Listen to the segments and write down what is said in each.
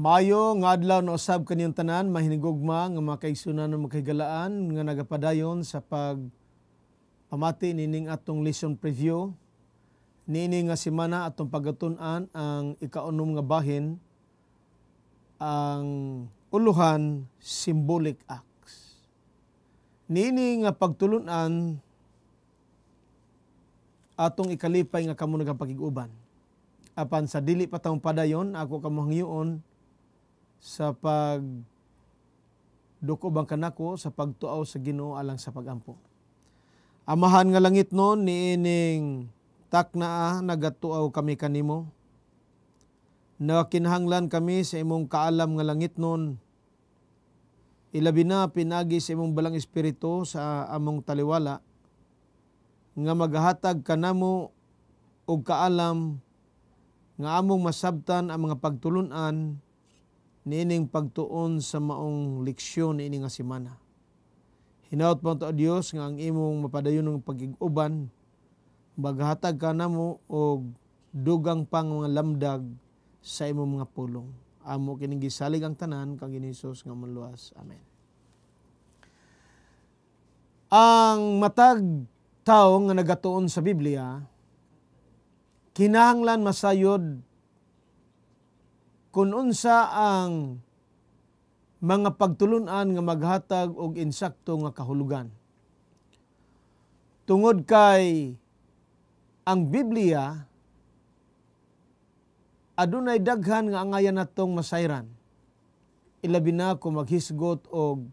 Maayo nga adlaw na usab kaniyong tanan mahinigugma nga makaigsunan ng makahigalaan nga nagapadayon sa pamati nining atong lesson preview. Nini nga semana atong pagatun-an ang ikaunom nga bahin, ang uluhan symbolic acts. Nini nga pagtulunan atong ikalipay nga kamo nagapakig-uban. Apan sa dili pa taong padayon, ako kamuhangyoon sa pagdukubang kanako sa pagtuaw sa Ginoo alang sa pagampo. Amahan nga langit nun, niining taknaa nagatuaw kami kanimo. Nakinahanglan kami sa imong kaalam nga langit nun. Ilabi na pinagi sa imong balang espiritu sa among taliwala nga maghatag kanamo og kaalam nga among masabtan ang mga pagtulunan niining pagtuon sa maong leksyon niining nga semana. Hinaut po to Dios nga ang imong mapadayon ng pagig-uban maghatag kanamo og dugang pang mga lamdag sa imong mga pulong. Amo kining gisalig ang tanan kang Hesus nga manluwas. Amen. Ang matag tawo nga nagatuon sa Biblia kinahanglan masayod kung unsa ang mga pagtulunan nga maghatag og insakto nga kahulugan. Tungod kay ang Biblia adunay daghan nga angayan natong masayran. Ilabi na kung maghisgot og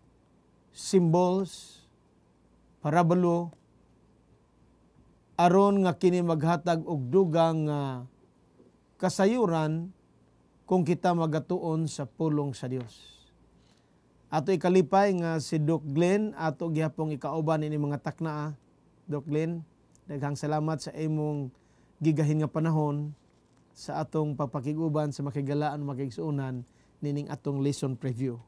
symbols, parabolo, aron nga kini maghatag og dugang kasayuran kung kita magatuon sa pulong sa Dios. Ato ikalipay nga si Doc Glenn ato gihapong ikauban ini mga taknaa. Doc Glenn, daghang salamat sa imong gigahin nga panahon sa atong papakiguban sa makigalaan makigsuunan nining atong lesson preview.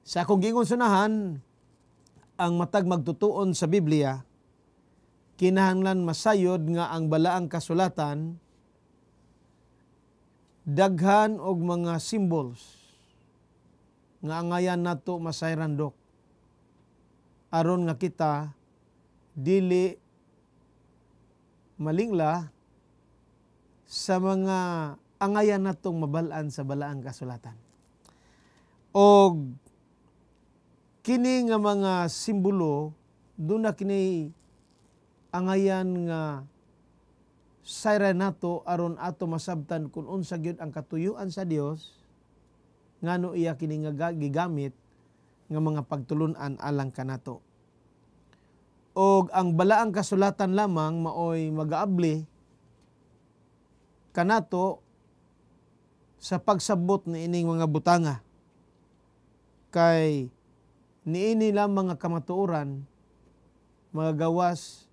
Sa akong gingon sunahan, ang matag magtutuon sa Biblia kinahanglan masayod nga ang balaang kasulatan daghan og mga symbols nga angayan nato masayran dok aron nga kita dili malingla sa mga angayan natong mabalaan sa balaang kasulatan. Og kini nga mga simbolo doon na kini angayan nga sayra nato aron ato masabtan kung unsa gyud ang katuyuan sa Dios ngano iya kini nga gigamit nga mga pagtulunan alang kanato. Og ang balaang kasulatan lamang maoy magaabli kanato sa pagsabot ni ining mga butanga. Kay niini lamang nga kamatuoran magagawas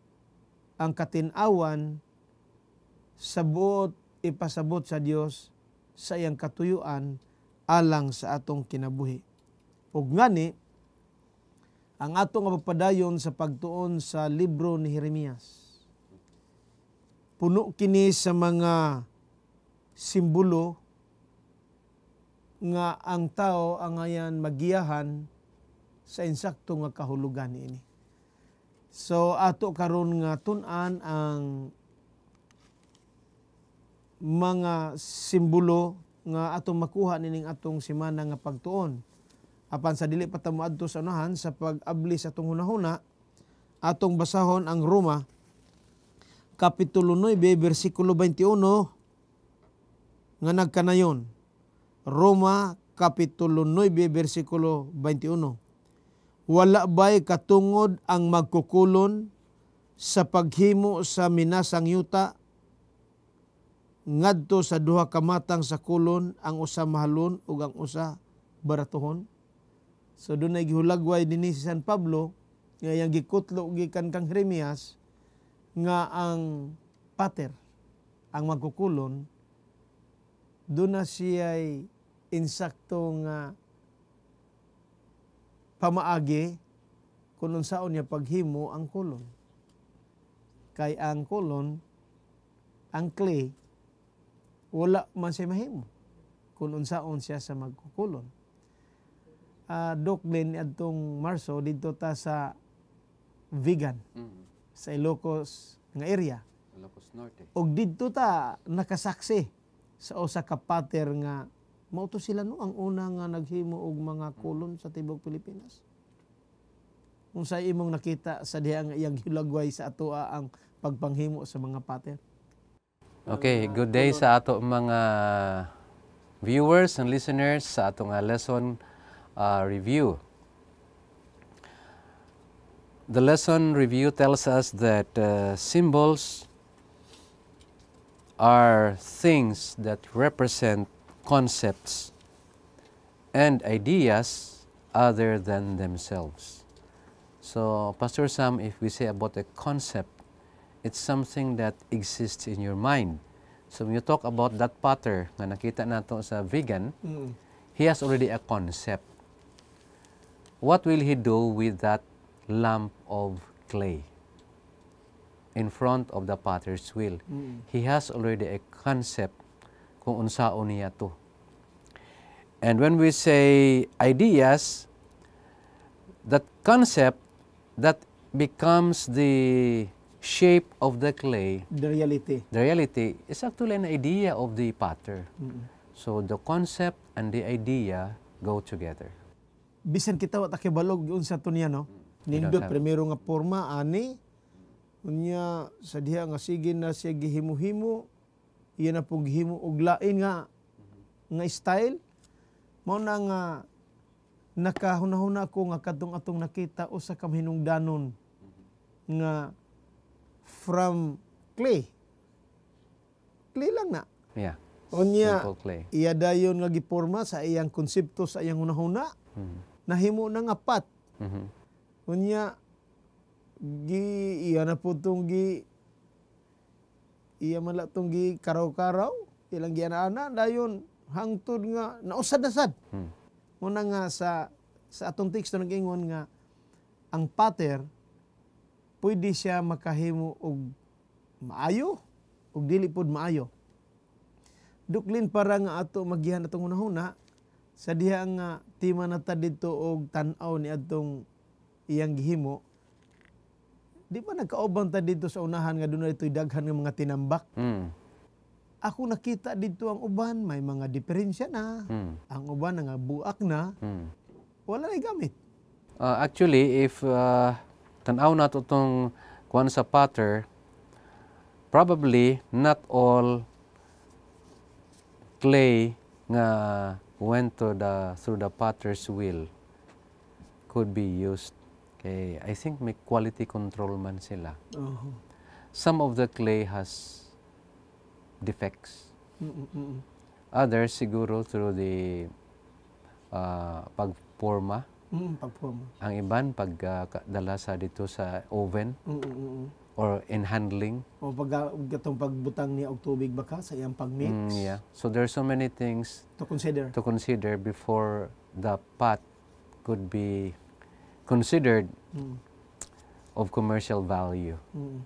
ang katinawan sa buot ipasabot sa Dios sa iyang katuyuan alang sa atong kinabuhi. Ug ngani ang atong mapadayon sa pagtuon sa libro ni Jeremias. Puno kini sa mga simbolo nga ang tao angayan magiyahan sa insakto nga kahulugan niini. So ato karon nga tun-an ang mga simbolo nga atong makuha nining atong semana nga pagtuon. Apan sa dili pa ta moadto sa unahan sa pag-abli sa atong hunahuna, atong basahon ang Roma kapitulo 9 bersikulo 21 nga nagkanayon. Roma kapitulo 9 bersikulo 21. Wala ba'y katungod ang magkukulon sa paghimo sa minasang yuta ngadto sa duha ka matang sa kulon ang usa mahalon ug ang usa baratuhon. So doon ay gihulagway dinhi si San Pablo nga yang gikutlo gikan kang Jeremias nga ang pater ang magkukulon doon na siya ay insakto nga pamaagi kung unsaon niya paghimo ang kulon. Kay ang kulon, ang clay, wala man siya mahimo kung unsaon siya sa magkukulon. Doc Glenn adtong Marso dito ta sa vegan sa Ilocos nga area. Ilocos Norte. Og didto ta nakasaksi sa usa ka pater nga mao to sila no ang una nga naghimo og mga kulon sa tibuok Pilipinas. Unsa imong nakita sa diha nga iyang hilagway sa atoa ang pagpanghimo sa mga pater? Okay, good day sa ato mga viewers and listeners sa atong lesson review. The lesson review tells us that symbols are things that represent concepts and ideas other than themselves. So, Pastor Sam, if we say about a concept, it's something that exists in your mind. So, when you talk about that potter na nakita nato sa vegan, he has already a concept. What will he do with that lump of clay in front of the potter's wheel? He has already a concept kung unsaon niya to. And when we say ideas, that concept that becomes the shape of the clay, The reality is actually an idea of the potter. So the concept and the idea go together. Bisan kita wa ta kibalog yun sa to niya no. Nindot primero nga porma ani unya sa diha nga sige na siya gihimo-himo iya na pug himo og lain nga style mao na nga nakahuna-huna ko nga kadtong atong nakita usa ka hinungdanon nga from clay lang na. Yeah. Unya Simple clay. iya dayon nga giporma sa iyang konsepto sa iyang hunahuna. Nahimo na nga pat. Unya iya na po itong iya man lang itong karaw-karaw, ilang giana-ana, dayon hangtod nga, nausad-asad. Muna nga sa atong teksto nag-ingon nga, ang pater, pwede siya makahimo og maayo, og dili pod maayo. Duklin para nga ato magihan atong hunahuna, sa diha nga tima na ta dito og tan-aw ni atong iyang gihimo, di ba nagkaubang ta dito sa unahan nga doon ito'y daghan ng mga tinambak? Ako nakita dito ang uban, may mga diferensya na. Ang uban nga buak na. Wala na gamit. Actually, if tanaw na to itong kuwan sa potter, probably not all clay nga went through the potter's wheel could be used. Okay, I think may quality control man sila. Some of the clay has defects. Others siguro through the pagporma. Pagporma. Ang iban pagdala sa dito sa oven or in handling. O gatong pagbutang niya og tubig baka sa iyang pagmix. Yeah. So there are so many things To consider before the pot could be considered of commercial value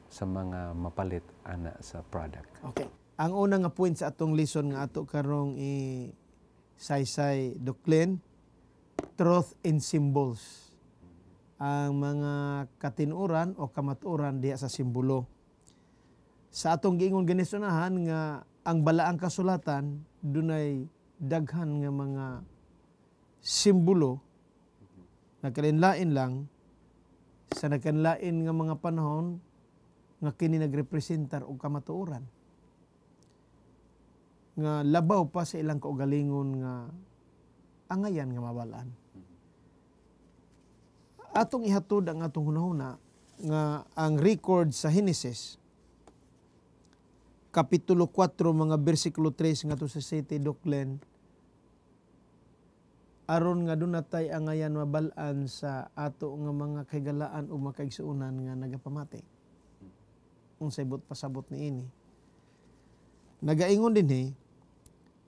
sa mga mapalit ana sa product. Okay. Ang una nga point sa atong lesson nga ato karong saysay Doclin, truth in symbols. Ang mga katinuran o kamaturan diha sa simbolo. Sa atong giingon ganisonahan nga ang balaang kasulatan dunay daghan nga mga simbolo nagkalinlain lang sa nagkanlain nga mga panahon nga kini nagrepresentar og kamatuoran nga labaw pa sa ilang kaugalingon nga angayan nga mabalaan. Atong ihatod ang atong hunahuna nga ang record sa Genesis Kapitulo 4 mga bersikulo 3 ngadto sa 7 Doclen aron nga doon natay angayan mabalaan sa ato nga mga kagalaan o mga kaigsuunan nga nagapamati. Unsay bot pasabot ni ini. Nagaingon din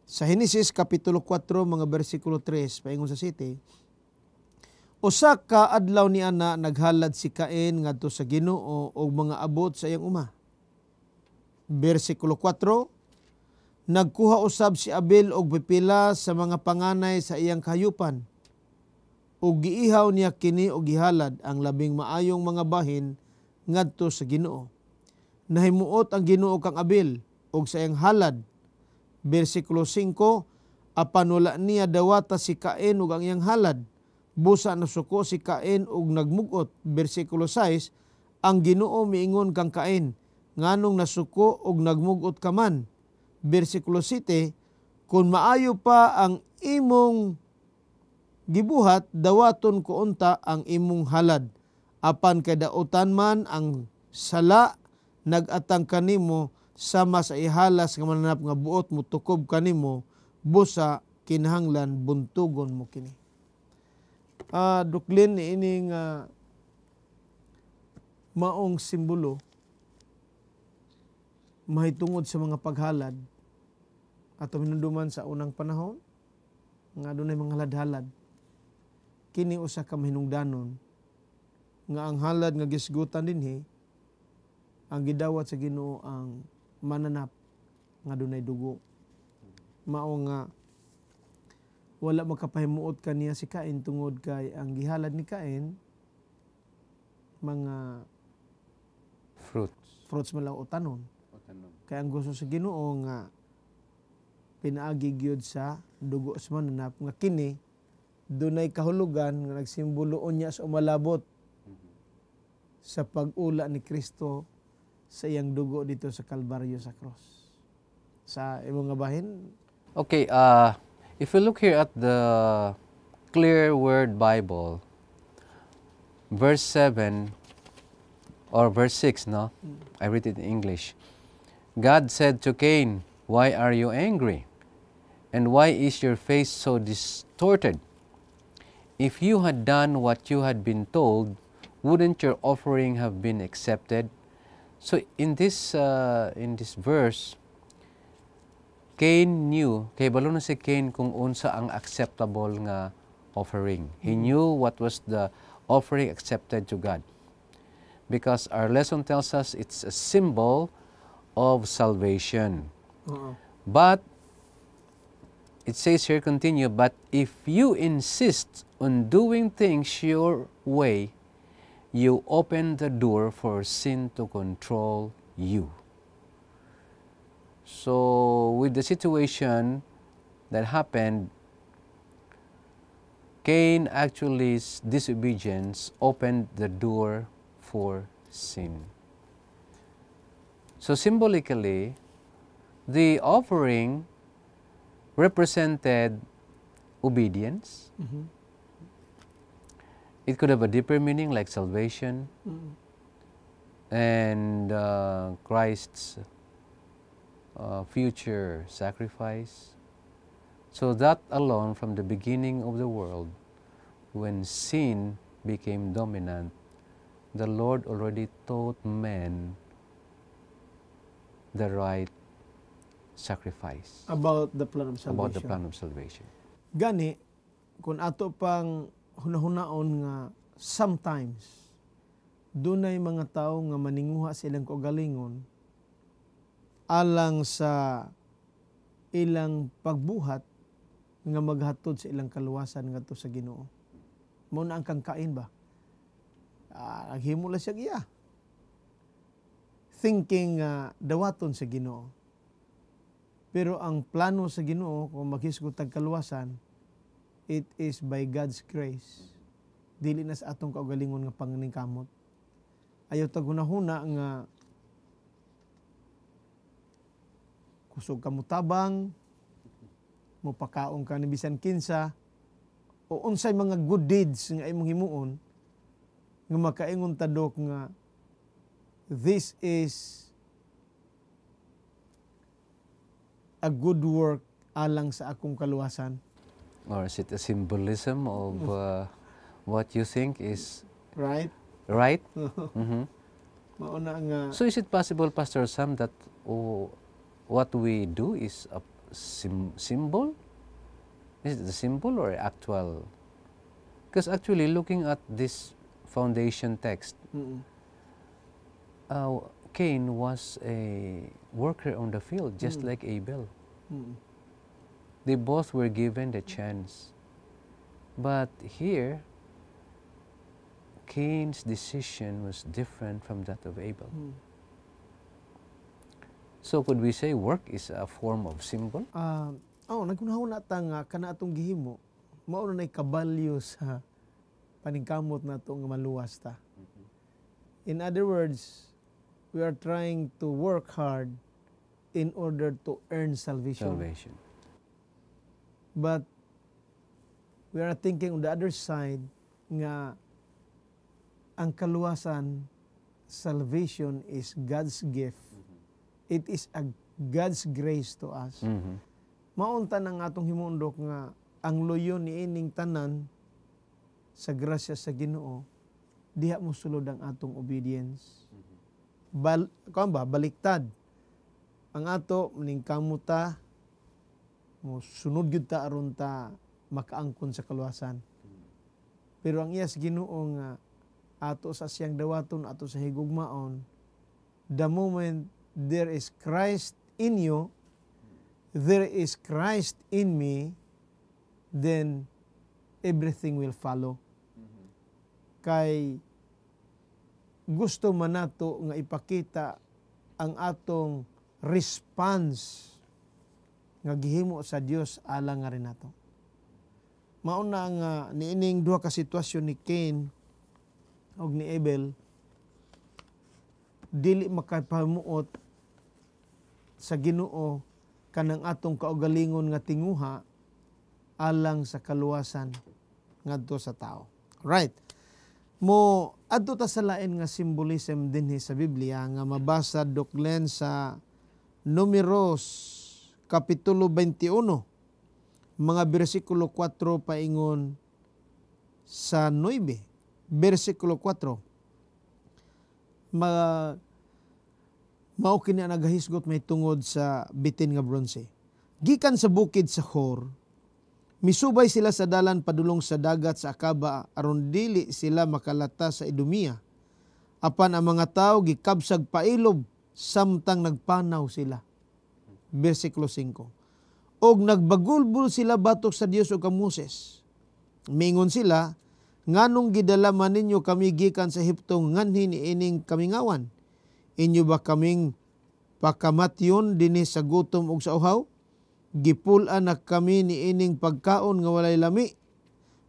sa Genesis Kapitulo 4 mga bersikulo 3 paingon sa 7, usa ka adlaw ni ana naghalad si Cain ngadto sa Ginoo og mga abot sa iyang uma. Bersikulo 4, Nagkuha usab si Abel og pipila sa mga panganay sa iyang kahayupan, ug giihaw niya kini og gihalad ang labing maayong mga bahin ngadto sa Ginoo. Nahimuot ang Ginoo kang Abel og sa iyang halad. Bersikulo 5, apan wala niya dawata si Cain ug ang iyang halad. Busa nasuko si Cain ug nagmugot. Bersikulo 6, ang Ginoo miingon kang Cain, nganong nasuko ug nagmugot ka man. Bersikulo 7, kung maayo pa ang imong gibuhat, dawaton ko unta ang imong halad. Apan kay dautan man ang sala, nagatang kanimo sama sa ihalas nga mananap nga buot mo tukob kanimo, busa kinahanglan buntugon mo kini. Duklin ni ining maong simbolo mahitungod sa mga paghalad ato minunduman sa unang panahon nga adunay mga halad-halad. Kini usa ka mahinungdanon nga ang halad nga gisgutan dinhi ang gidawat sa Ginoo ang mananap nga dunay dugo. Mao nga wala makapahimuot kaniya si Cain tungod kay ang gihalad ni Cain mga fruits man lang o tanon. Kaya ang gusto sa Ginoo nga pinaagi gyud sa dugo sa mananap nga kini dunay kahulugan nga nagsimbolo niya sa umalabot sa pag-ula ni Kristo sa iyang dugo dito sa Kalbaryo sa cross. Sa imong nga bahin? Okay, if you look here at the Clear Word Bible, verse 7 or verse 6, no? I read it in English. God said to Cain, "Why are you angry? And why is your face so distorted? If you had done what you had been told, wouldn't your offering have been accepted?" So in this verse, Cain knew, kay balo na si Cain kung unsa ang acceptable nga offering. He knew what was the offering accepted to God. Because our lesson tells us it's a symbol of salvation. But it says here, continue, but if you insist on doing things your way, you open the door for sin to control you. So with the situation that happened, Cain actually's disobedience opened the door for sin. So symbolically, the offering represented obedience. It could have a deeper meaning like salvation and Christ's future sacrifice. So that alone, from the beginning of the world, when sin became dominant, the Lord already taught men the right sacrifice. About the plan of salvation. About the plan of salvation. Gani, kung ato pang hunahunaon nga sometimes, dunay mga tao nga maninguha sa ilang kaugalingon alang sa ilang pagbuhat nga maghatod sa ilang kaluwasan ngadto sa Ginoo. Mao na ang kang Cain ba? Naghimo lang siya giya. Thinking dawaton sa Ginoo. Pero ang plano sa Ginoo kung maghisgot tag kaluwasan, it is by God's grace. Dili na sa atong kaugalingon nga panginingkamot. Ayaw tag hunahuna nga kusog ka mutabang, mupakaon ka ni bisan kinsa, o unsay mga good deeds nga imong himuon, nga makaingon tadok nga this is a good work alang sa akong kaluwasan. Or is it a symbolism of what you think is right? Right? Mauna nga. So is it possible, Pastor Sam, that what we do is a symbol? Is it a symbol or actual? Because actually, looking at this foundation text, Cain was a worker on the field, just like Abel. They both were given the chance. But here, Cain's decision was different from that of Abel. So could we say work is a form of symbol? Nagkunahon na ta nga kana atong gihimo, mao na kabalyo sa paningkamot nato nga maluwas ta. In other words, we are trying to work hard in order to earn salvation. But we are thinking on the other side nga ang kaluwasan, salvation is God's gift. It is a God's grace to us. Maunta na nga atong himundok nga ang loyon ni ining tanan sa grasya sa Ginoo, diha mo sulod ang atong obedience. Baliktad. Ang ato maningkamot ta, mo sunod gyud ta aron ta makaangkon sa kaluwasan. Pero ang iyas Ginoo nga ato sa siyang dawaton, ato sa higugmaon, the moment there is Christ in you, there is Christ in me, then everything will follow. Kay gusto man nato nga ipakita ang atong response nga gihimo sa Dios alang nga rin nato. Mauna nga niining duha ka sitwasyon ni Cain og ni Abel, dili makapamuot sa Ginoo kanang atong kaugalingon nga tinguha alang sa kaluwasan ngadto sa tao. Right. Mo adto ta sa lain nga symbolism dinhi sa Biblia nga mabasa doklen sa Números kapitulo 21 mga bersikulo 4 paingon sa 9, bersikulo 4. Mao kini nagahisgot may tungod sa bitin nga bronse. Gikan sa bukid sa Hor, misubay sila sa dalan padulong sa dagat sa Akaba aron dili sila makalata sa Idumea. Apan ang mga tao gikabsag pailob samtang nagpanaw sila. Versikulo 5. Og nagbagulbul sila batok sa Dios o ka Moses. Mingon sila, nganong gidala man ninyo kami gikan sa Ehipto nganhi niining kamingawan? Inyo ba kaming pakamatyon dinhi sa gutom ug sa uhaw? Gipul-an na kami niining pagkaon nga walay lami.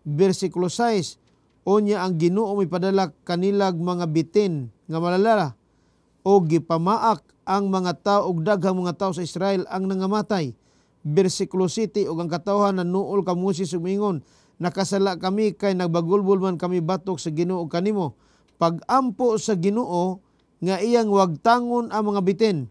Versikulo 6. Onya ang Ginoo mipadala kanilag mga bitin nga malalala o gipamaak ang mga tao ug daghang mga tao sa Israel ang nangamatay. Versikulo 7. Og ang katawhan nanuol ka Moses ug mingon, nakasala kami kay nagbagulbul man kami batok sa Ginoo kanimo. Pag-ampo sa Ginoo nga iyang wagtangon ang mga bitin.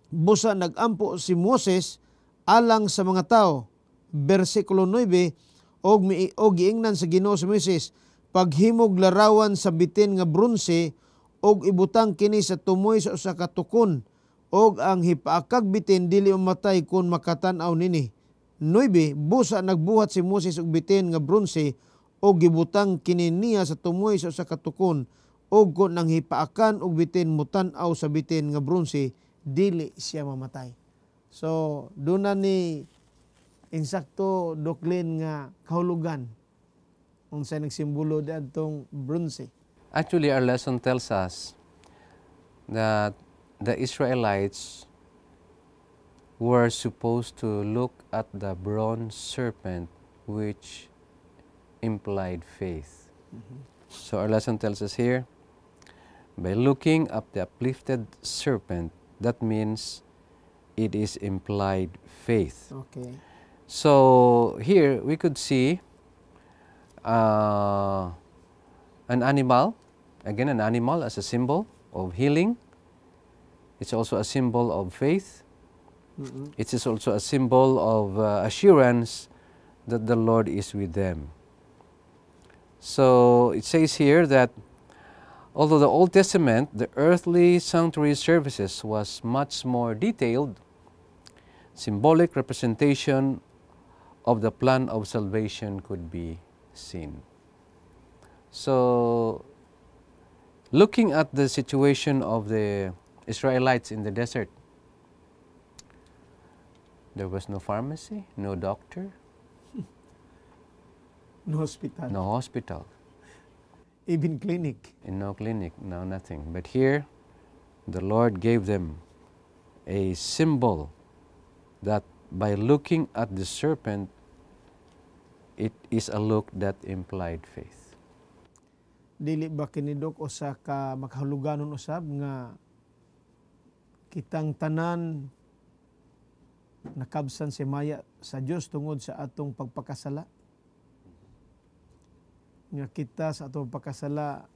Busa nagampo si Moses alang sa mga tao. Versikulo 9. Og giingnan sa Ginoo sa Moses, paghimog larawan sa bitin nga bronse og ibutang kini sa tumoy sa usa ka tukon og ang hipaakag bitin dili umatay kun makatan-aw nini. 9. Busa nagbuhat si Moses og bitin nga bronse og gibutang kini niya sa tumoy sa usa ka tukon og kun nang hipaakan og bitin mutan-aw sa bitin nga bronse dili siya mamatay. So duna ni insakto doklen nga kahulugan unsa nagsimbolo diadtong bronse. Actually, our lesson tells us that the Israelites were supposed to look at the bronze serpent, which implied faith. So our lesson tells us here, by looking at the uplifted serpent, that means it is implied faith. Okay. So here we could see an animal, again an animal as a symbol of healing. It's also a symbol of faith. It is also a symbol of assurance that the Lord is with them. So it says here that although the Old Testament, the earthly sanctuary services was much more detailed, symbolic representation of the plan of salvation could be seen. So, looking at the situation of the Israelites in the desert, There was no pharmacy, no doctor, No hospital. no hospital, Even clinic. and no clinic, no nothing. But here, the Lord gave them a symbol that by looking at the serpent, it is a look that implied faith. Dili ba kinidok usa ka makahuluganon usab nga kitang tanan nakabsan si maya sa Dios tungod sa atong pagpakasala. Nga kita sa atong pagpakasala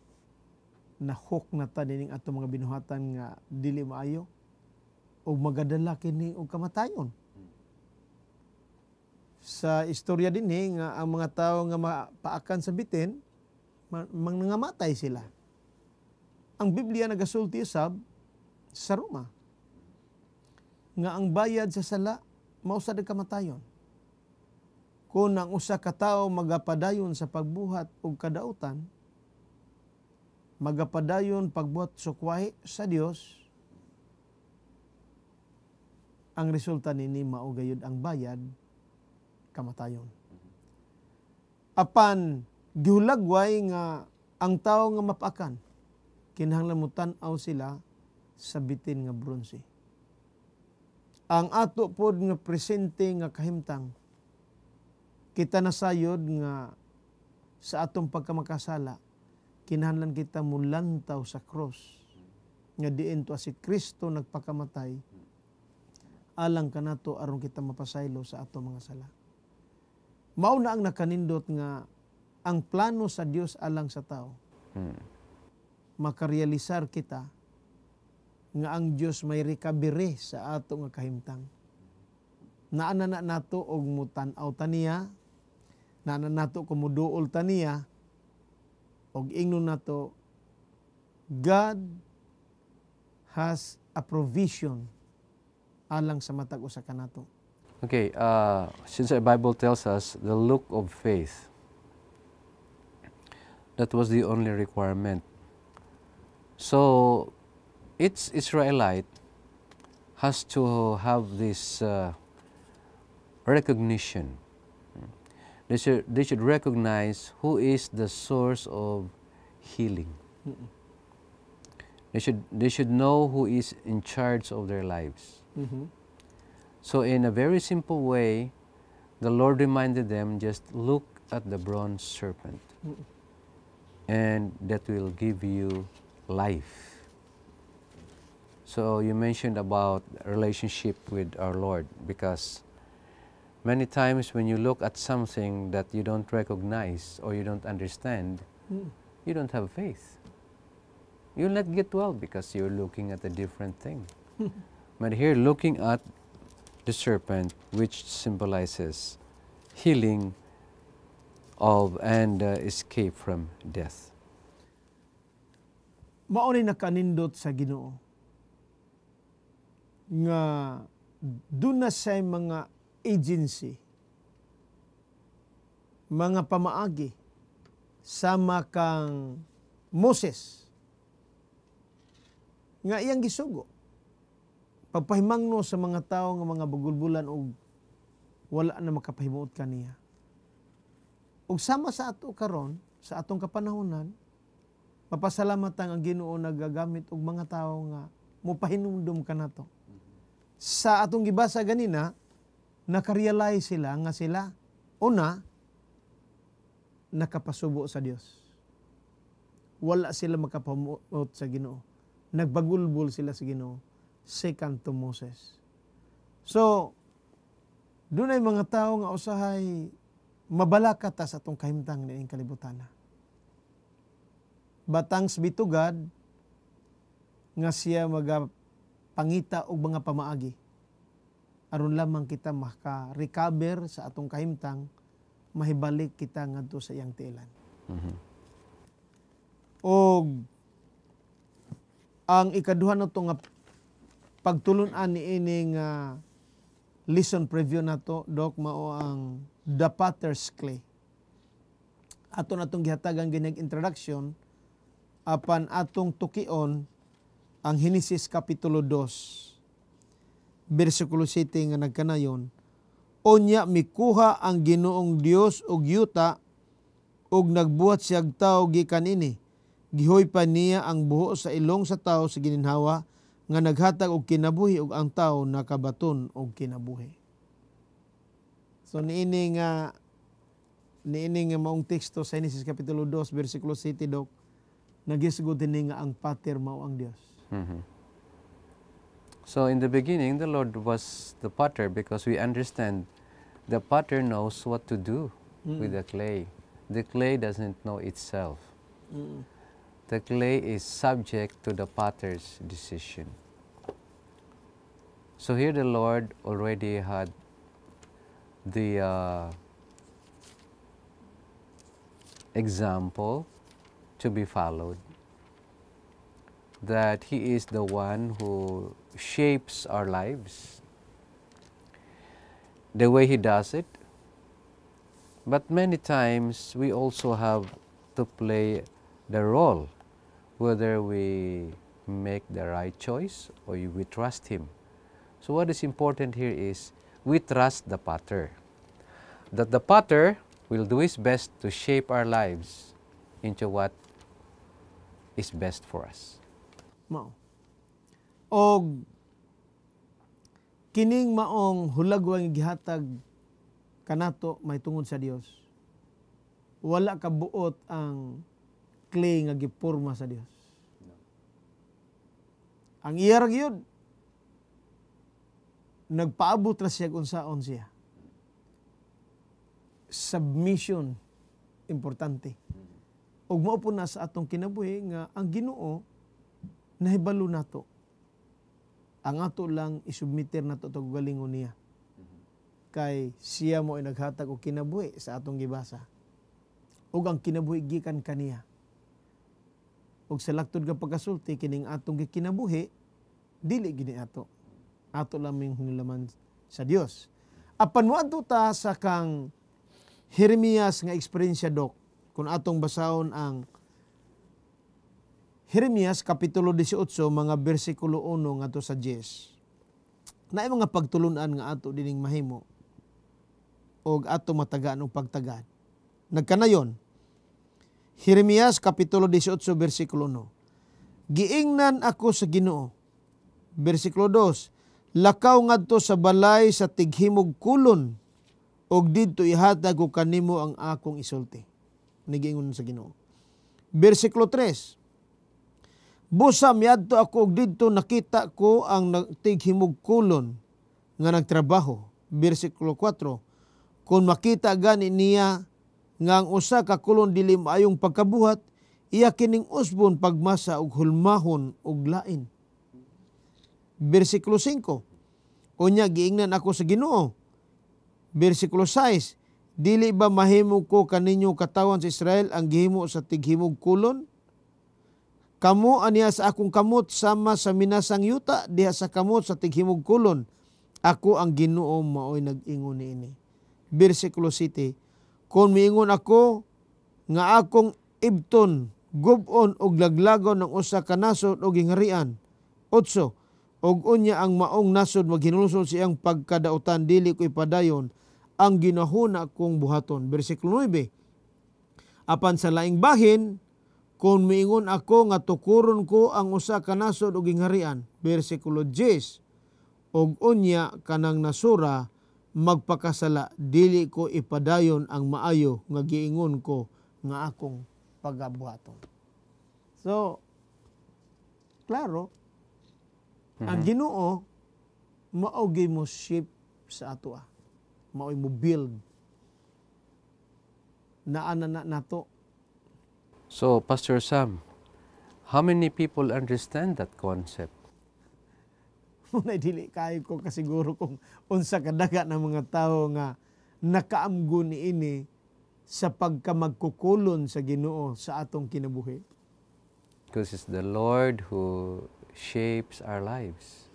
nahok na ta dining atong mga binuhatan nga dili maayo ug magadala kini og kamatayon. Sa istorya dinhi nga ang mga tawo nga mapaakan sa bitin manangamatay sila. Ang Biblia nagasulti usab sa Roma nga ang bayad sa sala mao sad kamatayon. Kung ang usa ka tawo magapadayon sa pagbuhat og kadautan, magapadayon pagbuhat sukwahi sa Dios, ang resulta nini mao gayud ang bayad kamatayon. Apan gihulagway nga ang tawo nga mapaakan kinahanglan mo tan-aw sila sa bitin nga bronze. Ang ato pod nga presente nga kahimtang kita nasayod nga sa atong pagkamakasala kinahanglan kita mulantaw sa cross nga diin to si Kristo nagpakamatay alang kanato aron kita mapasaylo sa atong mga sala. Mao na ang nakanindot nga ang plano sa Dios alang sa tao. Makarealisar kita nga ang Dios may recovery sa ato nga kahimtang. Naana na nato og mutan-aw taniya, naana nato kumuduol taniya, og ingnon nato God has a provision alang sa matag usa kanato. Okay, since the Bible tells us the look of faith, that was the only requirement. So, each Israelite has to have this recognition. They should recognize who is the source of healing. They should know who is in charge of their lives. So in a very simple way, the Lord reminded them, just look at the bronze serpent, and that will give you life. So you mentioned about relationship with our Lord, because many times when you look at something that you don't recognize or you don't understand, you don't have faith. You'll not get well because you're looking at a different thing. But here, looking at the serpent, which symbolizes healing of and escape from death. Mao ni nakanindot sa Ginoo nga doon na say mga agency, mga pamaagi sama kang Moses nga iyang gisugo pagpahimangno sa mga tao nga mga bagulbulan og wala na makapahimuot kaniya. Ug sama sa ato karon sa atong kapanahonan, mapasalamat ang Ginoo nagagamit og mga tao nga mopahinumdum kanato. Sa atong gibasa ganina, nakarealize sila nga sila una nakapasubo sa Dios. Wala sila makapamuot sa Ginoo. Nagbagulbol sila sa Ginoo. Second to Moses. So, doon ay mga tao nga usahay mabalakata sa atong kahimtang niing kalibutana. But thanks be to God nga siya magapangita og mga pamaagi aron lamang kita maka-recover sa atong kahimtang, mahibalik kita ngadto sa iyang tiilan. Og ang ikaduha nato nga pagtulon-an niining lesson preview nato, Doc, mao ang the potter's clay. Ato natong gihatagan ginag introduction apan atong tukion ang Henesis Kapitulo 2. versikulo 7 nga nagkanayon, onya mikuha ang Ginoong Dios og yuta og nagbuhat siyag tawo gikan ini. Gihoy pa niya ang buho sa ilong sa tawo sa gininhawa nga naghatag og kinabuhi ug ang tawo nakabaton og kinabuhi. So niini nga maong teksto sa Genesis Kapitulo 2, versikulo 7, Dok, nagisugod din nga ang Pater mao ang Dios. So in the beginning, the Lord was the potter because we understand the potter knows what to do with the clay. The clay doesn't know itself. The clay is subject to the potter's decision. So here the Lord already had the example to be followed, that He is the one who shapes our lives the way He does it. But many times we also have to play the role, whether we make the right choice or we trust Him. So what is important here is we trust the potter, that the potter will do his best to shape our lives into what is best for us. Mao. Og kining maong hulagwang gihatag kanato may tungod sa Dios. Wala kabuot ang clay nga giporma sa Dios. Ang iya ra gyud nagpaabot ra siya kung saon siya. Submission importante. Ug mao po na sa atong kinabuhi nga ang Ginoo nahibalo nato. Ang ato lang isubmitter nato ug galingon niya. Kay siya mo ay naghatag og kinabuhi sa atong gibasa. Ug ang kinabuhi gikan kaniya. Ug sa laktod nga pagkasulti kining atong gikinabuhi dili gini ato. Ato lamang hinulaman sa Dios. Apan moadto ta sa kang Jeremias nga eksperyensya, Dok, kung atong basahon ang Jeremias Kapitulo 18, mga versikulo 1 ngadto sa 10. Naay mga pagtulunan nga ato dining mahimo og ato matagaan og pagtagad. Nagkanayon, Jeremias Kapitulo 18, versikulo 1. Giingnan ako sa Ginoo. Versikulo 2. Lakaw ngadto sa balay sa tighimog kulon og didto ihatag ko kanimo ang akong isulti. Nigiingon sa Ginoo. Versikulo 3. Busa miadto ako og didto nakita ko ang tighimog kulon nga nagtrabaho. Versikulo 4. Kung makita gani niya nga ang usa ka kulon dili maayong pagkabuhat, iya kining usbon pagmasa og hulmahon og lain. Versikulo 5. Unya giingnan ako sa Ginoo. Versikulo 6. Dili ba mahimo ko kaninyo katawan sa Israel ang gihimo sa tighimog kulon? Kamo aniya sa akong kamot sama sa minasang yuta diha sa kamot sa tighimog kulon. Ako ang Ginoo maoy nag-ingon niini. Versikulo 7. Kung miingon ako nga akong ibton, gub-on og laglagon ng usa ka nasod og gingharian. 8. Og unya ang maong nasod maghinulsol siyang pagkadautan dili ko ipadayon ang ginahuna kong buhaton. Versikulo 9. Apan sa laing bahin, kung miingon ako nga tukuron ko ang usa ka nasod og gingharian. Versikulo 10. Og unya kanang nasura magpakasala dili ko ipadayon ang maayo nga giingon ko nga akong pagabuhaton. So, klaro, ang Ginoo maogi mo shape sa ato. Maoy mo build. Naana na nato. So, Pastor Sam, how many people understand that concept? Munay dili kayo ko kasiguro kung unsa kadaga ng mga tao nga nakaamgo niini sa pagkamagkukulon sa Ginoo sa atong kinabuhi. Because it's the Lord who shapes our lives.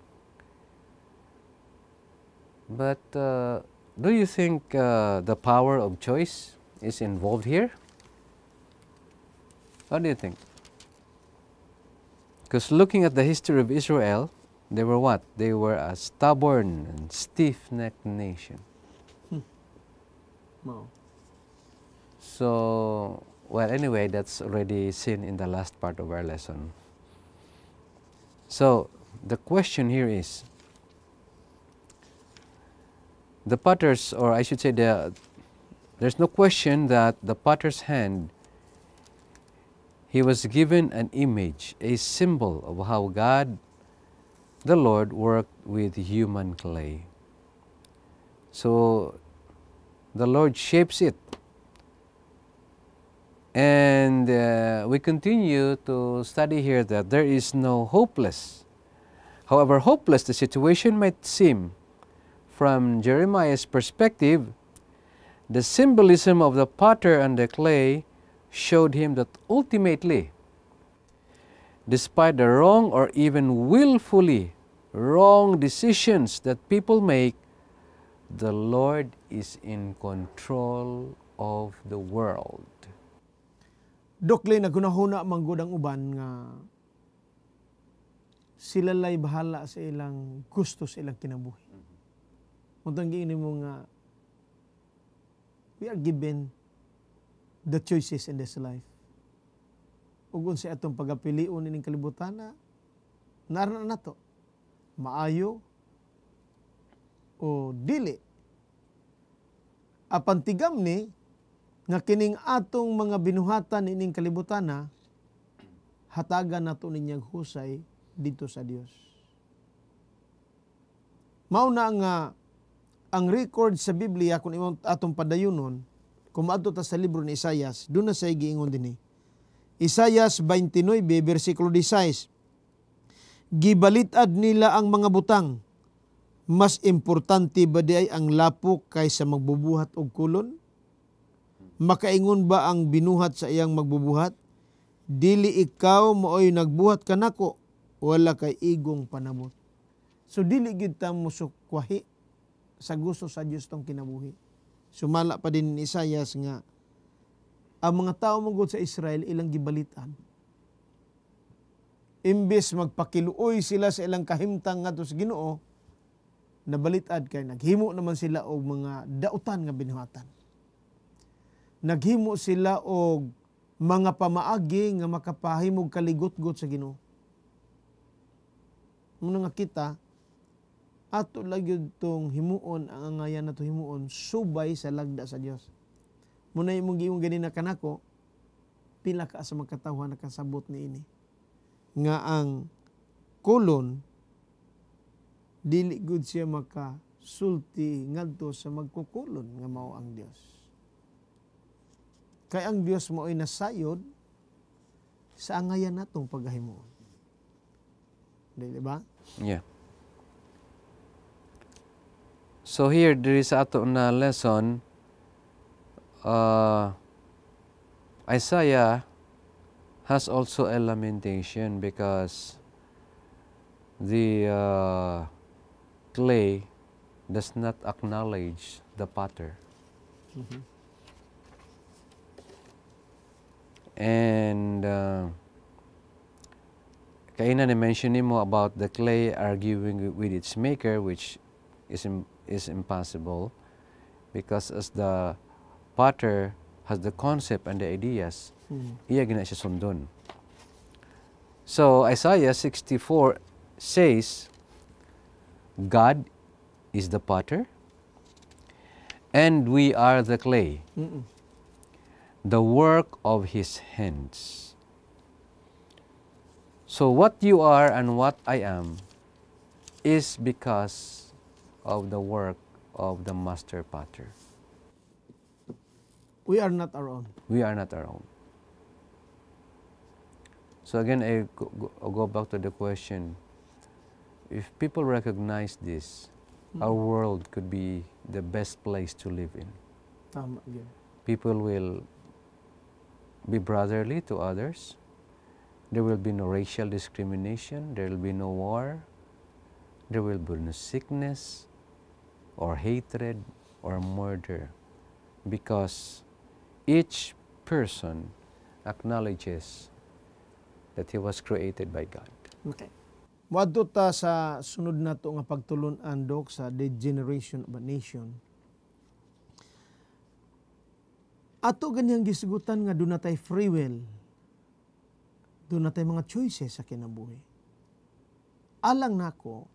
But do you think the power of choice is involved here? What do you think? Because looking at the history of Israel, They were what? They were a stubborn and stiff-necked nation. Mao. So, well, anyway, that's already seen in the last part of our lesson. So, the question here is, the potter's, or I should say, there's no question that the potter's hand, he was given an image, a symbol of how God, the Lord, worked with human clay. So, the Lord shapes it. And we continue to study here that there is no hopeless. However hopeless the situation might seem, from Jeremiah's perspective, the symbolism of the potter and the clay showed him that ultimately, despite the wrong or even willfully wrong decisions that people make, the Lord is in control of the world. Dokli nagunahuna manggod ang uban nga sila lay bahala sa ilang gusto sa ilang kinabuhi. Untang giini mo nga we are given the choices in this life. Ug unsa atong pagapilion ining kalibutan naran na to. Maayo o dili. Apan tigam ni nga kining atong mga binuhatan ining kalibutan hatagan nato ninyag husay dito sa Dios. Mao na nga ang record sa Biblia kung imong atong padayunon, kung maadto ta sa libro ni Isaias, doon na say giingon dinhi. Isaias 29 bersikulo 16. Gibalitad nila ang mga butang. Mas importante ba di ay ang lapok kaysa magbubuhat og kulon? Makaingon ba ang binuhat sa iyang magbubuhat? Dili ikaw mooy nagbuhat kanako, wala kay igong panabot. So dili gid ta musukwahi sa gusto sa Dios tong kinabuhi. Sumala pa din ni Isaias nga ang mga tao mangod sa Israel ilang gibalitan. Imbes magpakiluoy sila sa ilang kahimtang ngadto sa Ginoo, nabalitad kay naghimo naman sila og mga dautan nga binuhatan. Naghimo sila og mga pamaagi nga makapahimog kaligot-got sa Ginoo. Muna nga kita, ato lagi itong himuon, ang angayan na ito himuon, subay sa lagda sa Diyos. Muna yung giung ganina kanako, pila ka sa magkatawa nakasabot ni ini. Nga ang kulon, dili gud siya makasulti ngadto sa magkukulon nga mao ang Dios. Kay ang Dios mo ay nasayod sa angayan natong paghimuon. Di ba? Yeah. So here, there is ato na lesson, Isaiah has also a lamentation because the clay does not acknowledge the potter. Mm-hmm. And kaina na-mention mo about the clay arguing with its maker, which is impossible, because as the potter has the concept and the ideas, iya gina siya sundon. So Isaiah 64 says, God is the potter, and we are the clay, the work of His hands. So what you are and what I am is because of the work of the master potter. We are not our own. We are not our own. So again, I go back to the question. If people recognize this, our world could be the best place to live in. Tama gyud. People will be brotherly to others. There will be no racial discrimination. There will be no war. There will be no sickness or hatred or murder, because each person acknowledges that he was created by God. Okay. Moadto ta sa sunod nato nga pagtulon-an Dok sa degeneration of a nation. Ato ganyang gisigutan nga doon natay free will. Doon natay mga choices sa kinabuhi. Alang nako,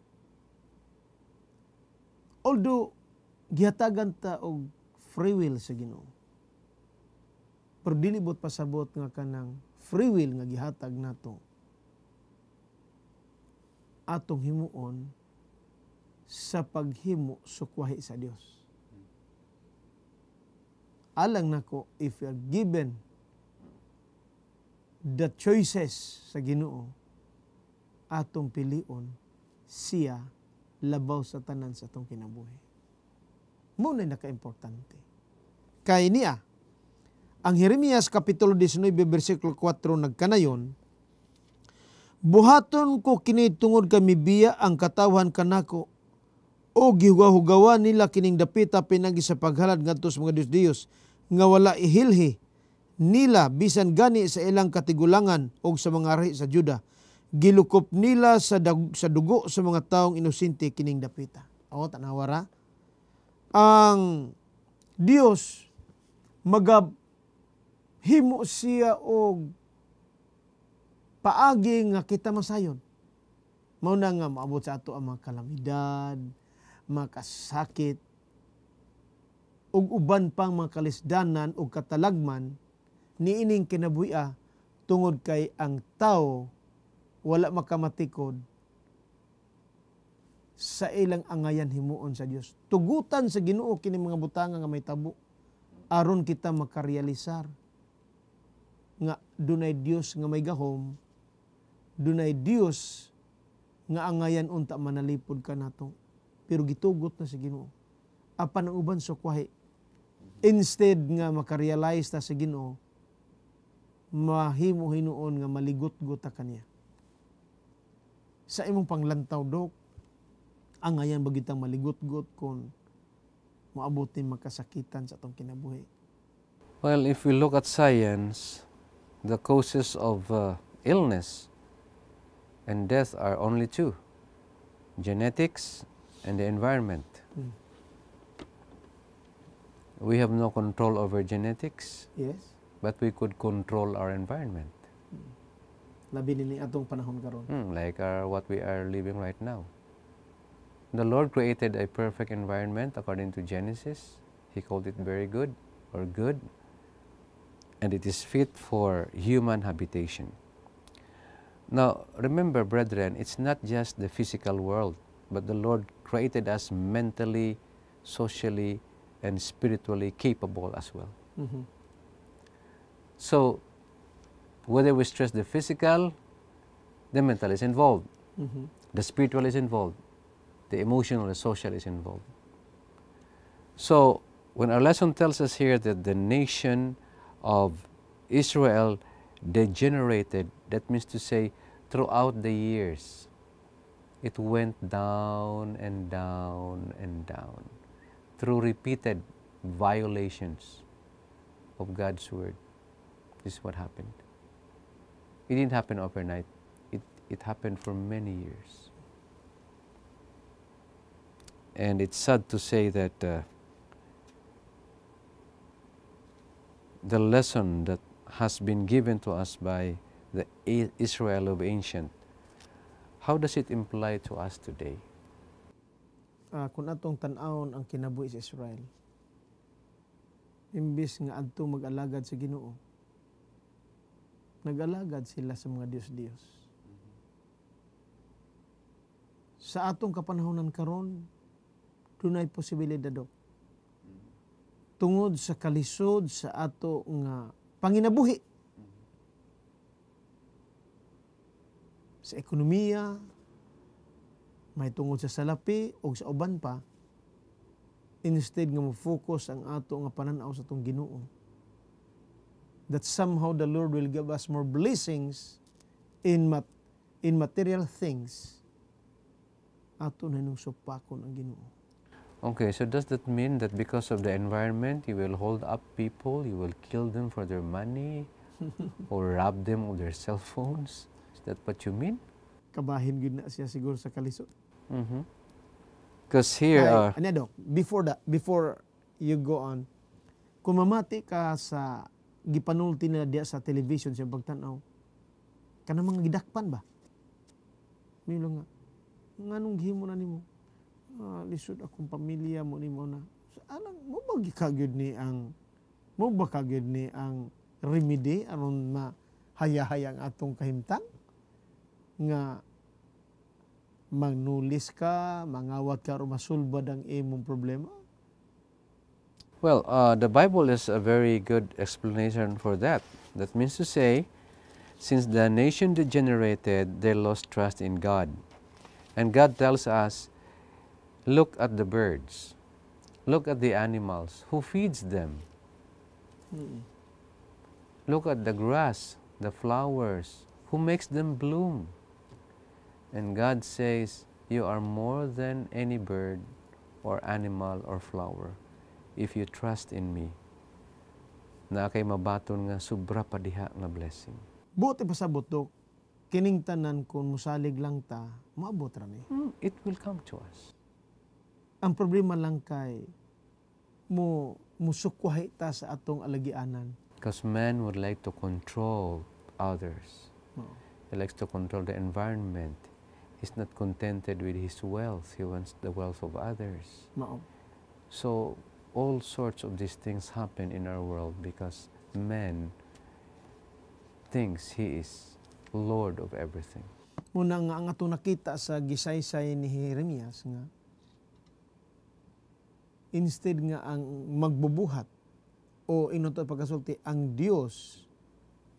although gihatagan ta og free will sa Ginoo, pero dilibot pasabot nga kanang free will nga gihatag nato atong himuon sa paghimo sukwahi sa Dios. Alang nako, if you are given the choices sa Ginoo, atong pilion siya labaw sa tanan sa atong kinabuhi. Muna naka-importante. Kay niya, ang Jeremias Kapitulo 19, versikulo 4 nagkanayon, buhaton ko kini tungod kami biya ang katawhan kanako, o gihugaw-hugawa nila kining dapita pinagi sa paghalad ngadto sa mga Dios nga wala ihilhi nila bisan gani sa ilang katigulangan o sa mga ari sa Juda. Gilukop nila sa dugo sa mga taong inosente kining dapita. O tanawara, ang Dios magahimo siya og paagi nga kita masayon. Mao na nga maabot sa ato ang mga kalamidad, mga kasakit, ug uban pang mga kalisdanan ug katalagman niining kinabuhi tungod kay ang tao wala makamatikod sa ilang angayan himuon sa Dios. Tugutan sa Ginoo kini mga butanga nga may tabo aron kita makarealisar nga dunay Dios nga may gahom, dunay Dios nga angayan unta manalipod ka nato. Pero gitugot na sa Ginoo. Apan ang uban sukwahi, instead nga makarealize ta sa Ginoo, mahimo hinuon nga maligot-got ta kaniya. Sa imong panglantaw Dok, ang ayan bagitang maligot-got kung maabot ni makasakitan sa atong kinabuhi. Well, if we look at science, the causes of illness and death are only two: genetics and the environment. We have no control over genetics, Yes. but we could control our environment. Labi nini atong panahon karon. Like what we are living right now. The Lord created a perfect environment according to Genesis. He called it very good or good, and it is fit for human habitation. Now, remember, brethren, it's not just the physical world, but the Lord created us mentally, socially, and spiritually capable as well. Mm-hmm. So, whether we stress the physical, the mental is involved. Mm-hmm. The spiritual is involved. The emotional, the social is involved. So, when our lesson tells us here that the nation of Israel degenerated, that means to say, throughout the years, it went down and down and down through repeated violations of God's word. This is what happened. It didn't happen overnight. It happened for many years. And it's sad to say that the lesson that has been given to us by the Israel of ancient, how does it imply to us today? Kung atong tan-awon ang kinabuhi sa Israel, imbis nga adto mag-alagad sa Ginoo, nag-alagad sila sa mga Diyos-Diyos. Sa atong kapanahonan karon, dunay posibilidad Dok. Tungod sa kalisod sa ato nga panginabuhi, sa ekonomiya, may tungod sa salapi o sa uban pa, instead nga mo-focus ang ato nga pananaw sa atong Ginoo, that somehow the Lord will give us more blessings in material things, ato na nung supakon ang Ginoo. Okay, so does that mean that because of the environment, you will hold up people, you will kill them for their money, or rob them of their cell phones? Is that what you mean? kabahin gyud na siya siguro sa kalisod. Because here, Before you go on, kung mamati ka sa gipanulti na diya sa television sa pagtanaw, kanang mga gidakpan ba? Milo nga, nganong gihimo na nimo? Lisod akong pamilya mo nimo na. So, alang mo ba gikagud ni ang remedy aron mahayahayang atong kahimtang nga magnulis ka, mangawat ka o masulbad ang imong problema? well, the Bible is a very good explanation for that. That means to say, since the nation degenerated, they lost trust in God. And God tells us, look at the birds, look at the animals, who feeds them? Look at the grass, the flowers, who makes them bloom? And God says, you are more than any bird or animal or flower if you trust in me. Na kay mabaton nga sobra pa diha nga blessing. Buti pa sa butok, kining tanan kung musalig lang ta, maabot ra ni. It will come to us. Ang problema lang kay musukwahi ta sa atong alagianan. Because man would like to control others. He likes to control the environment. He's not contented with his wealth. He wants the wealth of others. So all sorts of these things happen in our world because man thinks he is Lord of everything. Muna nga ang atong nakita sa gisaysay ni Jeremias nga instead nga ang magbubuhat o inuto pagkasulti ang Dios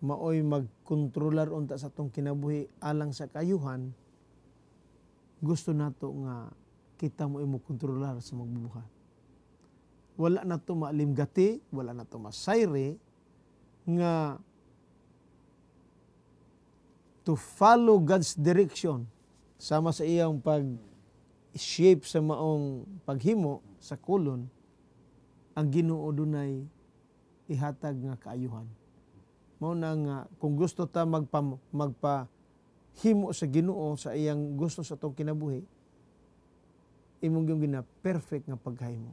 maoy magkontrolar unta sa atong kinabuhi alang sa kayuhan, gusto nato nga kita mo imo kontrolar sa magbubuhat. Wala na to maalimgati, wala na to masayre nga to follow God's direction sama sa iyang pag-shape sa maong paghimo sa kulon, ang Ginoo dunay ihatag nga kaayuhan. Mao na nga kung gusto ta magpahimo sa Ginoo sa iyang gusto sa atong kinabuhi, imong yung perfect nga paghimo.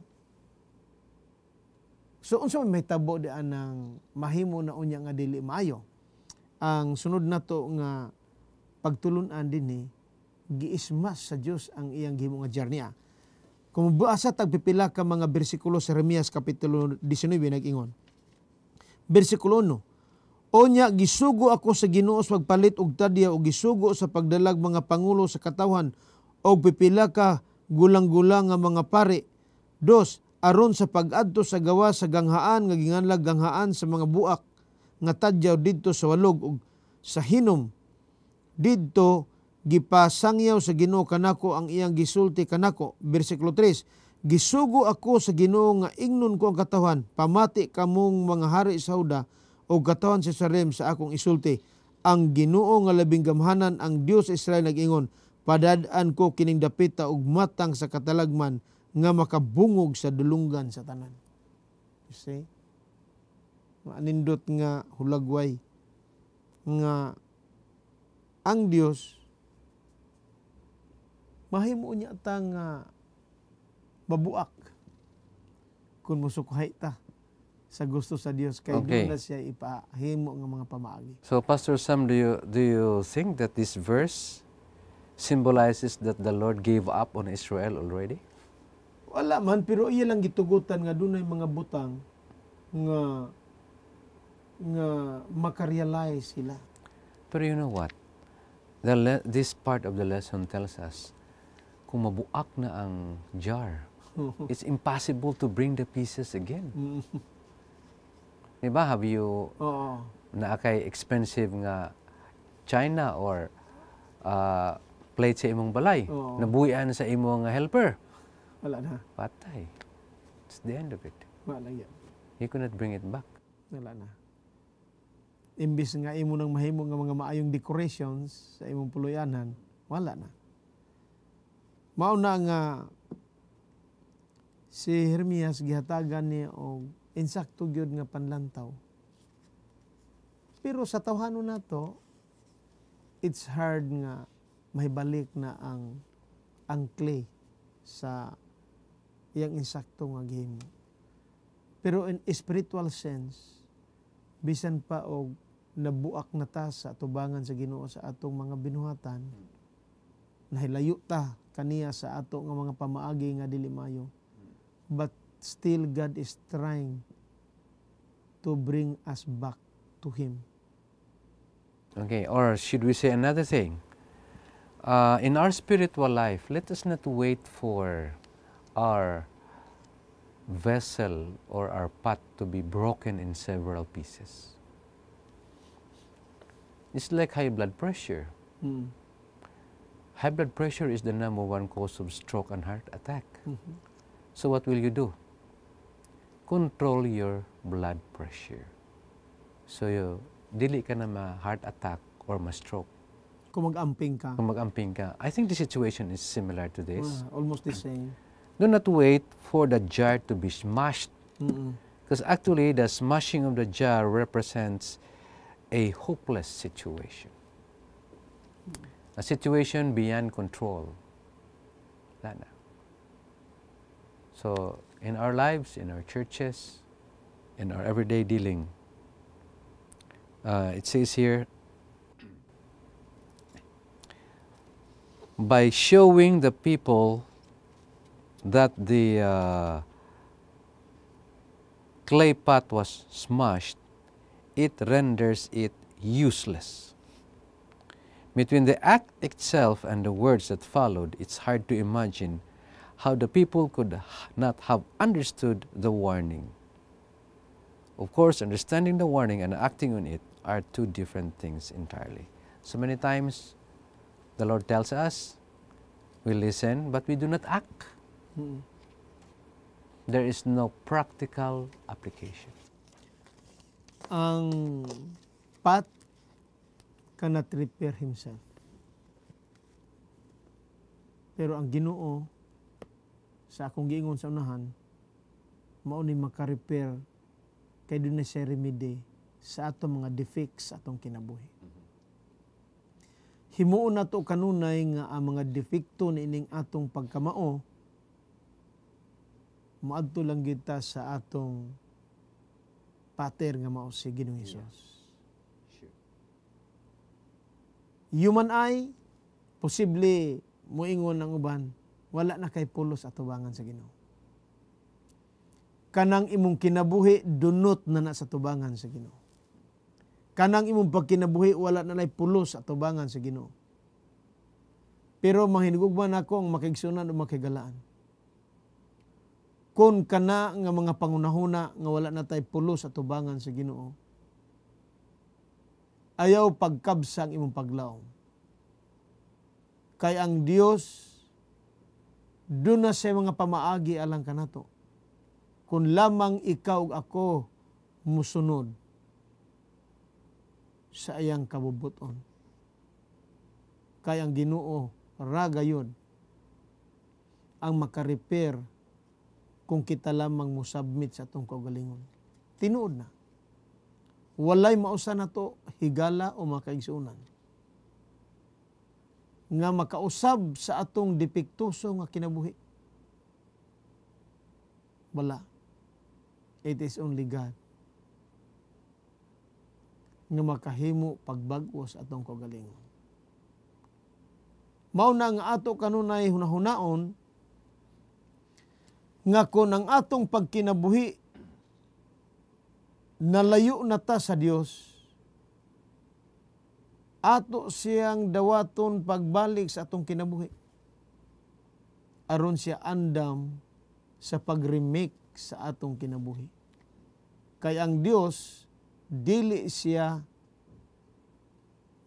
So unsa may tabo di anang mahimo na unya nga dili maayo? Ang sunod nato nga pagtulun-an dinhi, giismas sa Dios ang iyang gihimo nga journey. Kung buasa tagpipila ka mga bersikulo sa Jeremias kapitulo 19 nag-ingon. Bersikulo 1. Onya gisugo ako sa Ginoo sa pagpalit og tadya o gisugo sa pagdalag mga pangulo sa katawhan og pipila ka gulang-gulang nga mga pari. 2. Aron sa pag-adto sa gawa sa ganghaan nga ginganlag ganghaan sa mga buak nga tadyaw didto sa walog ug sa hinom didto gipasangyaw sa Ginoo kanako ang iyang gisulti kanako. Bersikulo 3. Gisugo ako sa Ginoo nga ingnon ko ang katawhan, pamati kamong mga hari sa Huda o katawhan sa Jerusalem sa akong isulti. Ang Ginoo nga labing gamhanan ang Dios sa Israel nag-ingon, padad-an ko kining dapita og matang sa katalagman nga makabungog sa dulunggan sa tanan. You see? Maanindot nga hulagway nga ang Dios mahimo niya ta nga mabuak kung musukhay ta sa gusto sa Dios kay Okay. doon na siya ipahimo nga mga pamaagi. So Pastor Sam, do you think that this verse symbolizes that the Lord gave up on Israel already? Wala man, pero iya lang gitugutan nga dunay mga butang nga makarealize sila. Pero you know what? This part of the lesson tells us, kung mabuak na ang jar, it's impossible to bring the pieces again. Diba? Have you naakay expensive nga china or plate sa imong balay? Nabuhian sa imong helper? Wala na. Patay. It's the end of it. Wala yan. You cannot bring it back. Wala na. Imbis nga imo nang mahimo nga mga maayong decorations sa imong puluyanan, wala na. Mao na nga si Jeremias gihatagan niya og insakto gyud nga panlantaw. Pero sa tawhanon nato, it's hard nga mahibalik na ang clay sa iyang insakto nga gihimo. Pero in spiritual sense, bisan pa og nabuak na ta sa atubangan sa Ginoo sa atong mga binuhatan, nahilayo ta kaniya sa ato nga mga pamaagi nga dili maayo. But still God is trying to bring us back to Him. Okay, or should we say another thing? In our spiritual life, let us not wait for our vessel or our pot to be broken in several pieces. It's like high blood pressure. High blood pressure is the number one cause of stroke and heart attack. So what will you do? Control your blood pressure. So dili ka na ma-heart attack or ma-stroke. Kung mag-amping ka. Kung mag-amping ka. I think the situation is similar to this. Almost the same. Do not wait for the jar to be smashed. Because actually, the smashing of the jar represents a hopeless situation. A situation beyond control. Wala na. So, in our lives, in our churches, in our everyday dealing, it says here, by showing the people that the clay pot was smashed, it renders it useless. Between the act itself and the words that followed, it's hard to imagine how the people could not have understood the warning. Of course, understanding the warning and acting on it are two different things entirely. So many times, the Lord tells us, we listen, but we do not act. There is no practical application. Ang pot cannot repair himself. Pero ang Ginoo, sa akong giingon sa unahan, mao ni maka-repair kay dunay siya remedy sa atong mga defects sa atong kinabuhi. Himuon nato kanunay nga ang mga defekto niining atong pagkamao maadto lang kita sa atong pater nga mao si Ginoong Hesus. Human eye, posible moingon ang uban, wala na kay pulos atubangan sa Ginoo. Kanang imong kinabuhi dunot na sa tubangan sa Ginoo. Kanang imong pagkinabuhi wala na lay pulos atubangan sa Ginoo. Pero mahinugman ako ang makigsunan o makigalaan. Kung kana nga mga pangunahuna nga wala na tay pulos atubangan sa Ginoo, ayaw pagkabsang imong paglaom. Kay ang Dios doon na sa mga pamaagi alang kanato. Kung lamang ikaw ug ako musunod sa iyang kabubuton. Kay ang Ginoo ra gayon ang makarepair kung kita lamang mo submit sa atong kaugalingon. Tinuod na. Walay mausa na to higala o makaigsunan. Nga makausab sa atong depektuso nga kinabuhi. Wala. It is only God nga makahimo pagbag-o sa atong kaugalingon. Mao na nga ato kanunay hunahunaon nga kung ang atong pagkinabuhi nalayo na ta sa Dios, ato siyang dawaton pagbalik sa atong kinabuhi. Aron siya andam sa pag-remake sa atong kinabuhi. Kay ang Dios dili siya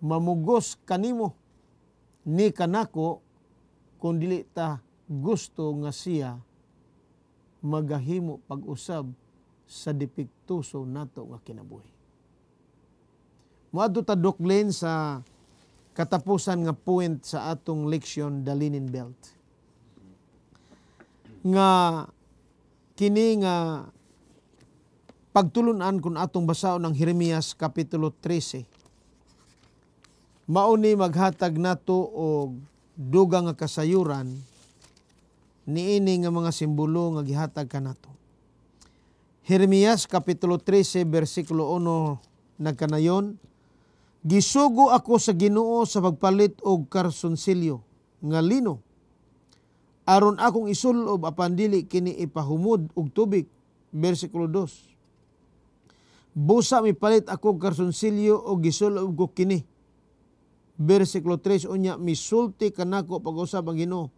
mamugos kanimo ni kanako kung dili ta gusto nga siya magahimo pag-usab sa depektuso nato nga kinabuhi. Moadto ta doklen sa katapusan nga point sa atong leksyon, the linen belt. Nga kini nga pagtulunan kung atong basaon ang Jeremias kapitulo 13. Mauni maghatag nato og dugang nga kasayuran niini nga mga simbolo nga gihatag kanato. Jeremias kapitulo 13 bersikulo 1 nagkanayon, gisugo ako sa Ginoo sa pagpalit og karsonsilyo nga lino aron akong isulob apan dili kini ipahumod og tubig. Bersikulo 2. Busa mipalit ako karsonsilyo og gisulob ko kini. Bersikulo 3 unya, misulti kanako pag-usab ang Ginoo,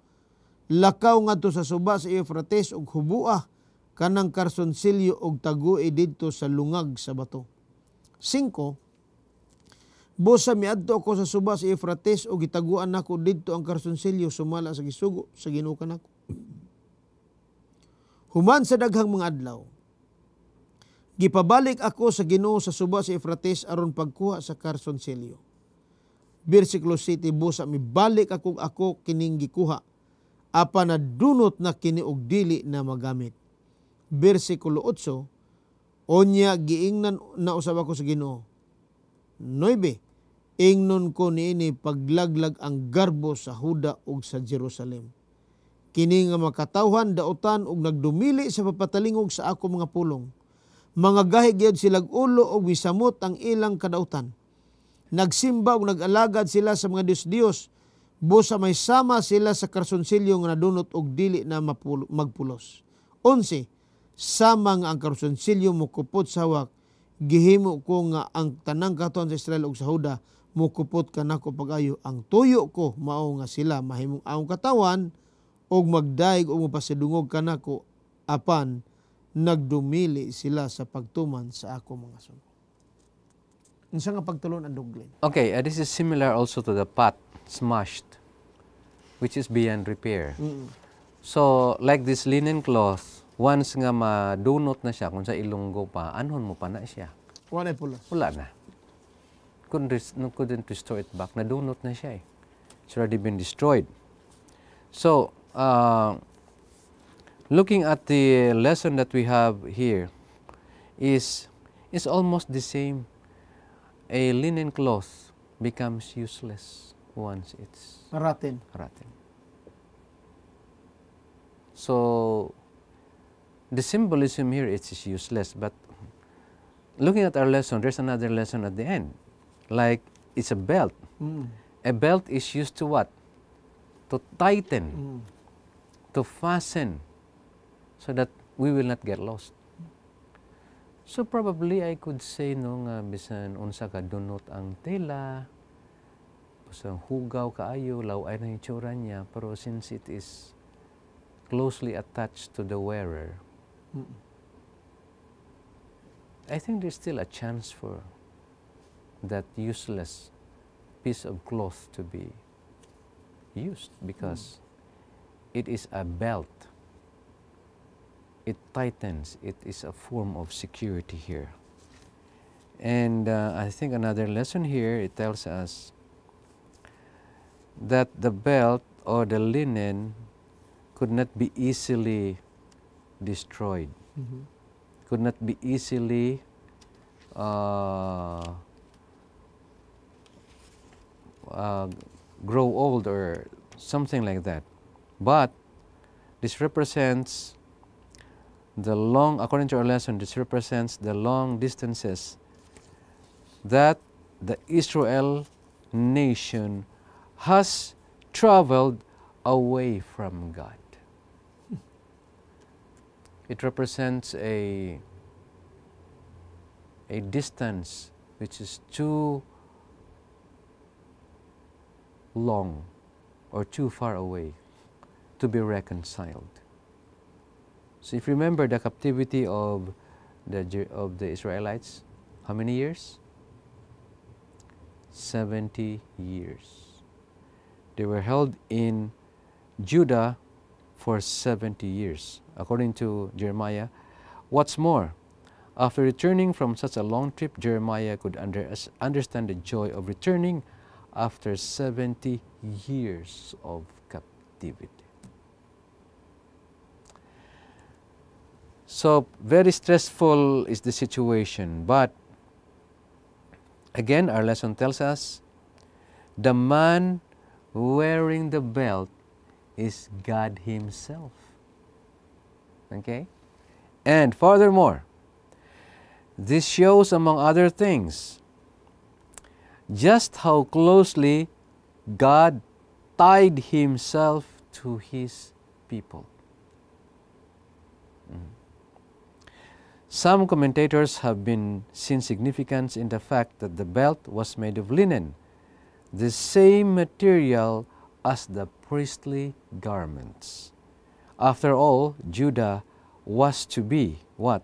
lakaw ngadto sa suba sa Euphrates og hubua kanang karsonsilyo og tagui didto sa lungag sa bato. 5. Busa miadto ako sa suba sa Euphrates og gitaguan nako didto ang karsonsilyo sumala sa gisugo sa Ginoo kanako. Human sa daghang mga adlaw, gipabalik ako sa Ginoo sa suba sa Euphrates aron pagkuha sa karsonsilyo. Bersikulo 7, busa mibalik ako kining gikuha, apan nadunot na kini og dili na magamit. Bersikulo 8, onya giingnan na usab ako sa Ginoo. 9, ingnon ko niini paglaglag ang garbo sa Huda ug sa Jerusalem. Kini nga makatawhan dautan ug nagdumili sa papatalingog sa ako mga pulong. Mga gahi gyud silag ulo ug misamot ang ilang kadautan. Nagsimba ug nag-alagad sila sa mga Diyos-Diyos, busa may sama sila sa karsonsilyo nga nadunot og dili na magpulos. 11, sama nga ang karsonsilyo mukupot sa hawak, gihimo ko nga ang tanang katon sa Israel ug sa Huda mukupot kanako pag-ayo. Ang tuyo ko mao nga sila mahimong akong katawan og magdaig og mapasidungog kanako, apan nagdumili sila sa pagtuman sa ako mga suno. Unsa nga pagtulon ang duglin? Okay, this is similar also to the pot smashed, which is beyond repair. So, like this linen cloth, once nga madunot na siya, kung sa ilunggo pa, anhon mo pa na siya. Wala pulos. Wala na. Couldn't restore it back. Nadunot na siya eh. It's already been destroyed. So, looking at the lesson that we have here is almost the same. A linen cloth becomes useless once it's Rotten. So, the symbolism here is useless, but looking at our lesson, there's another lesson at the end. Like, it's a belt. A belt is used to what? To tighten, to fasten, so that we will not get lost. So probably I could say no nga bisan unsa ka dunot ang tela, bisan hugaw kaayo, laway na itsura niya, pero since it is closely attached to the wearer, I think there's still a chance for that useless piece of cloth to be used because it is a belt. It tightens. It is a form of security here. And I think another lesson here, it tells us that the belt or the linen could not be easily destroyed, could not be easily grow old or something like that. But this represents the long, according to our lesson, this represents the long distances that the Israel nation has traveled away from God. It represents a distance which is too long or too far away to be reconciled. So if you remember the captivity of the Israelites, how many years? 70 years. They were held in Judah for 70 years, according to Jeremiah. What's more, after returning from such a long trip, Jeremiah could understand the joy of returning after 70 years of captivity. So very stressful is the situation, but again our lesson tells us the man wearing the belt is God Himself. Okay? And furthermore, this shows, among other things, just how closely God tied Himself to His people. Some commentators have seen significance in the fact that the belt was made of linen, the same material as the priestly garments. After all, Judah was to be what?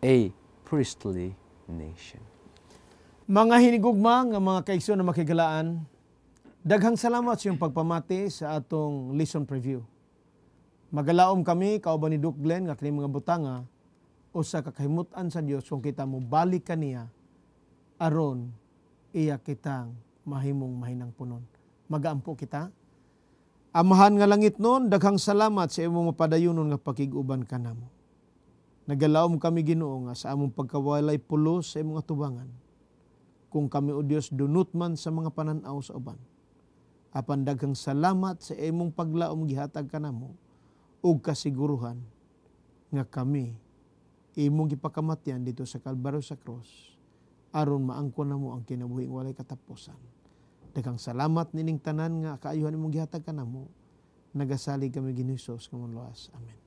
A priestly nation. Mga hinigugma nga mga kaigsoon na makigalaan, daghang salamat sa iyong pagpamati sa atong lesson preview. Magalaom kami, kauban ni Duke Glenn, nga kini mga butanga, o sa kakahimutan sa Dios kung kita mo balik kaniya, aron iya kitang mahimong mahinang punon. Magaampo kita. Amahan nga langit nun, daghang salamat sa imong mapadayunon nga pakiguban kanamo. Nagalaom kami Ginoo nga sa among pagkawalay pulos sa imong atubangan. Kung kami o Dios dunot man sa mga pananaw sa uban. Apan daghang salamat sa imong paglaom gihatag kanamo ug kasiguruhan nga kami imong gipakamatyan dito sa Kalbaryo sa krus aron maangkon namo ang kinabuhing walay katapusan. Daghang salamat nining tanan nga kaayuhan imong gihatag kanamo. Nagasalig kami Ginoo Hesus nga luwas. Amen.